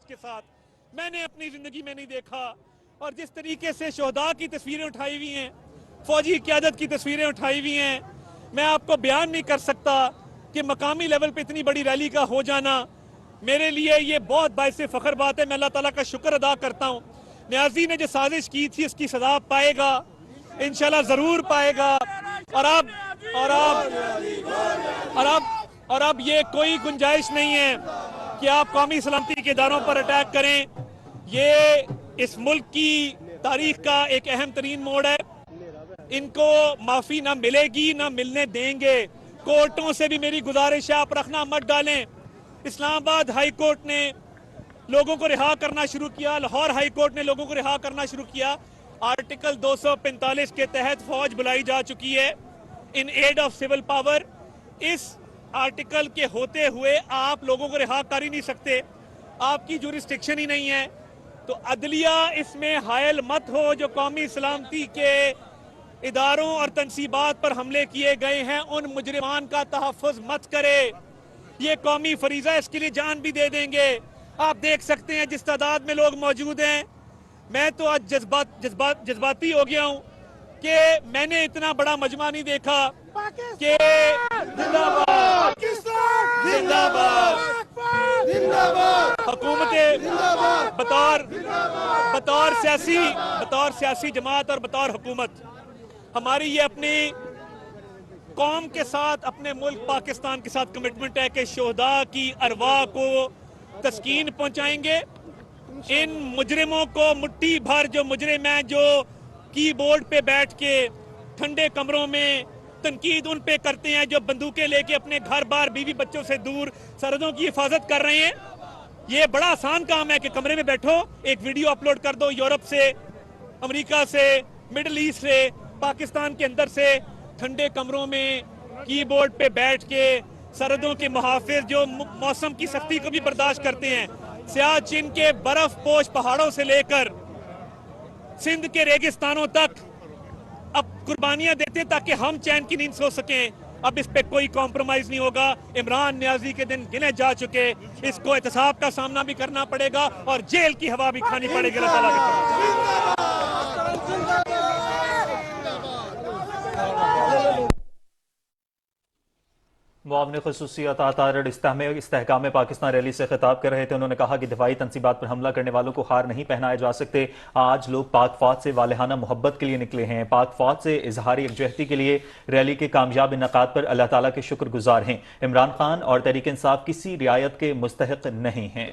के साथ मैंने अपनी जिंदगी में नहीं देखा। और जिस तरीके से शोहदा की तस्वीरें उठाई हुई हैं, फौजी क़यादत की तस्वीरें उठाई हुई हैं, मैं आपको बयान नहीं कर सकता कि मकामी लेवल पे इतनी बड़ी रैली का हो जाना मेरे लिए ये बहुत बाइस फख्र बात है। मैं अल्लाह ताला का शुक्र अदा करता हूँ। न्याजी ने जो साजिश की थी उसकी सजा पाएगा, इंशाल्लाह जरूर पाएगा। और अब ये कोई गुंजाइश नहीं है कि आप कौमी सलामती के इदारों पर अटैक करें। ये इस मुल्क की तारीख का एक अहम तरीन मोड़ है। इनको माफी ना मिलेगी ना मिलने देंगे। कोर्टों से भी मेरी गुजारिश है, आप रखना मत डालें। इस्लामाबाद हाई कोर्ट ने लोगों को रिहा करना शुरू किया, लाहौर हाई कोर्ट ने लोगों को रिहा करना शुरू किया। आर्टिकल 245 के तहत फौज बुलाई जा चुकी है in aid of civil power. इस आर्टिकल के होते हुए आप लोगों को रिहा कर ही नहीं सकते, आपकी जुरिस्डिक्शन ही नहीं है। तो अदलिया इसमें हायल मत हो। जो कौमी सलामती के इदारों और तनसीबात पर हमले किए गए हैं उन मुजरिमान का तहफ़्फ़ुज़ मत करे। ये कौमी फरीजा, इसके लिए जान भी दे देंगे। आप देख सकते हैं जिस तादाद में लोग मौजूद हैं। मैं तो आज जज्बाती हो गया हूँ कि मैंने इतना बड़ा मजमा नहीं देखा कि हुकूमतें बतौर सियासी जमात और बतौर हुकूमत हमारी ये अपनी कौम के साथ, अपने मुल्क पाकिस्तान के साथ कमिटमेंट है कि शोहदा की अरवाह को तस्कीन पहुंचाएंगे। इन मुजरिमों को मुट्ठी भर, जो मुजरिम हैं जो कीबोर्ड पे बैठ के ठंडे कमरों में तनकीद उन पे करते हैं, जो बंदूकें लेके अपने घर बार बीवी बच्चों से दूर सरहदों की हिफाजत कर रहे हैं। ये बड़ा आसान काम है कि कमरे में बैठो, एक वीडियो अपलोड कर दो, यूरोप से, अमेरिका से, मिडल ईस्ट से, पाकिस्तान के अंदर से, ठंडे कमरों में कीबोर्ड पे बैठ के सरहदों के मुहाफिज जो मौसम की सख्ती को भी बर्दाश्त करते हैं, सियाचिन के बर्फ पोश पहाड़ों से लेकर सिंध के रेगिस्तानों तक अब कुर्बानियां देते ताकि हम चैन की नींद सो सकें। अब इस पे कोई कॉम्प्रोमाइज नहीं होगा। इमरान न्याजी के दिन गिने जा चुके, इसको एहतसाब का सामना भी करना पड़ेगा और जेल की हवा भी खानी पड़ेगी। अल्लाह ताला की मुआविन ख़ुसूसियत तारड़ इस्तेहकाम पाकिस्तान रैली से खिताब कर रहे थे। उन्होंने कहा कि दिफाई तनसीबात पर हमला करने वालों को हार नहीं पहनाए जा सकते। आज लोग पाक फौज से वालेहाना मोहब्बत के लिए निकले हैं। पाक फौज से इजहार यकजहती के लिए रैली के कामयाब इनकाद पर अल्लाह ताला के शुक्रगुजार हैं। इमरान खान और तहरीक इंसाफ किसी रियायत के मुस्तहिक नहीं हैं।